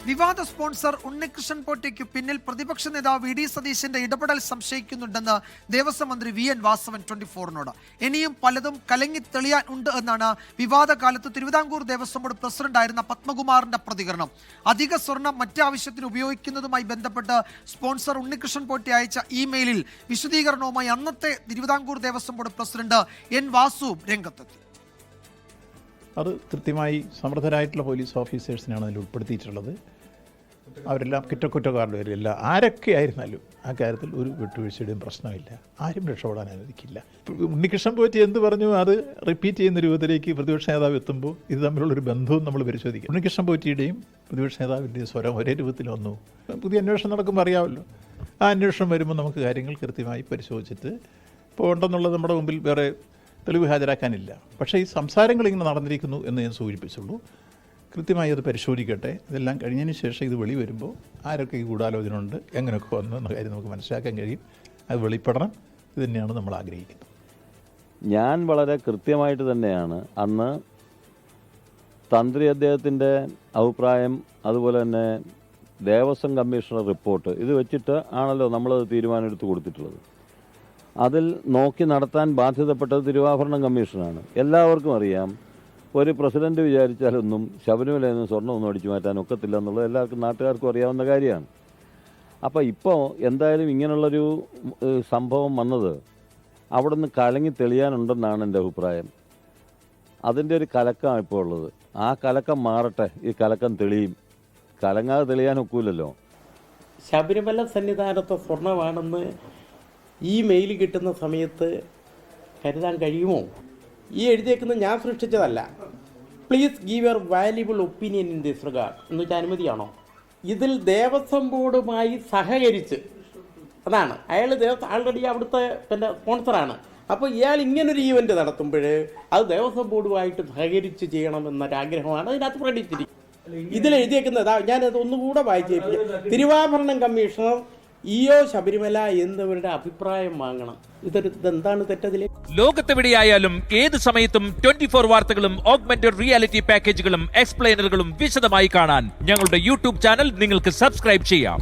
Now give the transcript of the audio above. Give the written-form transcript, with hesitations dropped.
വിവാദ സ്പോൺസർ ഉണ്ണികൃഷ്ണൻ പോറ്റിക്ക് പിന്നിൽ പ്രതിപക്ഷ നേതാവ് വി ഡി സതീശന്റെ ഇടപെടൽ സംശയിക്കുന്നുണ്ടെന്ന് ദേവസ്വം മന്ത്രി വി എൻ വാസവൻ 24-നോട്. ഇനിയും പലതും കലങ്ങി തെളിയാൻ ഉണ്ട് എന്നാണ് വിവാദ കാലത്ത് തിരുവിതാംകൂർ ദേവസ്വം ബോർഡ് പ്രസിഡന്റായിരുന്ന പത്മകുമാറിന്റെ പ്രതികരണം. അധിക സ്വർണം മറ്റാവശ്യത്തിന് ഉപയോഗിക്കുന്നതുമായി ബന്ധപ്പെട്ട് സ്പോൺസർ ഉണ്ണികൃഷ്ണൻ പോറ്റി അയച്ച ഇമെയിലിൽ വിശദീകരണവുമായി അന്നത്തെ Thiruvithamkoor Devaswom board president N വാസുവും രംഗത്തെത്തി. അത് കൃത്യമായി സമർത്ഥരായിട്ടുള്ള പോലീസ് ഓഫീസേഴ്സിനാണ് അതിൽ ഉൾപ്പെടുത്തിയിട്ടുള്ളത്. അവരെല്ലാം കുറ്റക്കാരുടെ പേരില്ല. ആരൊക്കെ ആയിരുന്നാലും ആ കാര്യത്തിൽ ഒരു വിട്ടുവീഴ്ചയുടെയും പ്രശ്നമില്ല. ആരും രക്ഷപ്പെടാൻ അനുവദിക്കില്ല. ഉണ്ണികൃഷ്ണൻ പോറ്റി എന്ത് പറഞ്ഞു അത് റിപ്പീറ്റ് ചെയ്യുന്ന രൂപത്തിലേക്ക് പ്രതിപക്ഷ നേതാവ് എത്തുമ്പോൾ ഇത് തമ്മിലുള്ളൊരു ബന്ധവും നമ്മൾ പരിശോധിക്കും. ഉണ്ണികൃഷ്ണൻ പോറ്റിയുടെയും പ്രതിപക്ഷ നേതാവിൻ്റെയും സ്വരം ഒരേ രൂപത്തിൽ വന്നു. പുതിയ അന്വേഷണം നടക്കുമ്പോൾ അറിയാമല്ലോ. ആ അന്വേഷണം വരുമ്പോൾ നമുക്ക് കാര്യങ്ങൾ കൃത്യമായി പരിശോധിച്ചിട്ട് ഇപ്പോൾ ഉണ്ടെന്നുള്ളത് നമ്മുടെ മുമ്പിൽ വേറെ തെളിവ് ഹാജരാക്കാനില്ല. പക്ഷേ ഈ സംസാരങ്ങൾ ഇങ്ങനെ നടന്നിരിക്കുന്നു എന്ന് ഞാൻ സൂചിപ്പിച്ചുള്ളൂ. കൃത്യമായി അത് പരിശോധിക്കട്ടെ. ഇതെല്ലാം കഴിഞ്ഞതിന് ശേഷം ഇത് വെളി വരുമ്പോൾ ആരൊക്കെ ഈ ഗൂഢാലോചന ഉണ്ട്, എങ്ങനെയൊക്കെ വന്നു എന്ന കാര്യം നമുക്ക് മനസ്സിലാക്കാൻ കഴിയും. അത് വെളിപ്പെടണം. ഇത് തന്നെയാണ് നമ്മൾ ആഗ്രഹിക്കുന്നത്. ഞാൻ വളരെ കൃത്യമായിട്ട് തന്നെയാണ് അന്ന് തന്ത്രി അദ്ദേഹത്തിൻ്റെ അഭിപ്രായം, അതുപോലെ തന്നെ ദേവസ്വം കമ്മീഷണർ റിപ്പോർട്ട്, ഇത് വെച്ചിട്ട് ആണല്ലോ നമ്മളത് തീരുമാനമെടുത്ത് കൊടുത്തിട്ടുള്ളത്. അതിൽ നോക്കി നടത്താൻ ബാധ്യതപ്പെട്ടത് തിരുവാഭരണം കമ്മീഷനാണ്. എല്ലാവർക്കും അറിയാം, ഒരു പ്രസിഡന്റ് വിചാരിച്ചാലൊന്നും ശബരിമലയിൽ നിന്ന് സ്വർണ്ണമൊന്നും അടിച്ചു മാറ്റാൻ ഒക്കത്തില്ല എന്നുള്ളത് എല്ലാവർക്കും നാട്ടുകാർക്കും അറിയാവുന്ന കാര്യമാണ്. അപ്പോൾ ഇപ്പോൾ എന്തായാലും ഇങ്ങനെയുള്ളൊരു സംഭവം വന്നത് അവിടെ നിന്ന് കലങ്ങി തെളിയാനുണ്ടെന്നാണ് എൻ്റെ അഭിപ്രായം. അതിൻ്റെ ഒരു കലക്കമാണ് ഇപ്പോൾ ഉള്ളത്. ആ കലക്കം മാറട്ടെ, ഈ കലക്കം തെളിയും. കലങ്ങാതെ തെളിയാൻ ഒക്കൂലല്ലോ. ശബരിമല സന്നിധാനത്തെ സ്വർണ്ണമാണെന്ന് ഈ മെയിൽ കിട്ടുന്ന സമയത്ത് കരുതാൻ കഴിയുമോ? ഈ എഴുതിയേക്കുന്നത് ഞാൻ സൃഷ്ടിച്ചതല്ല. Please give your valuable opinion in this regard എന്ന് വെച്ചാൽ അനുമതിയാണോ? ഇതിൽ ദേവസ്വം ബോർഡുമായി സഹകരിച്ച്, അതാണ് അയാൾ ആൾറെഡി അവിടുത്തെ പിന്നെ സ്പോൺസറാണ്. അപ്പോൾ ഇയാൾ ഇങ്ങനൊരു ഈവൻറ്റ് നടത്തുമ്പോൾ അത് ദേവസ്വം ബോർഡുമായിട്ട് സഹകരിച്ച് ചെയ്യണമെന്നൊരാഗ്രഹമാണ് അതിനകത്ത് പ്രകടിപ്പിച്ചിരിക്കുന്നത്. ഇതിലെഴുതിയേക്കുന്നത് ഞാനത് ഒന്നുകൂടെ വായിച്ചേപ്പിക്കാം. തിരുവാഭരണം കമ്മീഷണർ ഇഒ ശബരിമല എന്നിവരുടെ അഭിപ്രായം വാങ്ങണം. ഇതെന്താണ് തെറ്റതില്? ലോകത്തെവിടെയായാലും ഏത് സമയത്തും 24 വാർത്തകളും ഓഗ്മെന്റഡ് റിയാലിറ്റി പാക്കേജുകളും എക്സ്പ്ലെയിനറുകളും വിശദമായി കാണാൻ ഞങ്ങളുടെ യൂട്യൂബ് ചാനൽ നിങ്ങൾക്ക് സബ്സ്ക്രൈബ് ചെയ്യാം.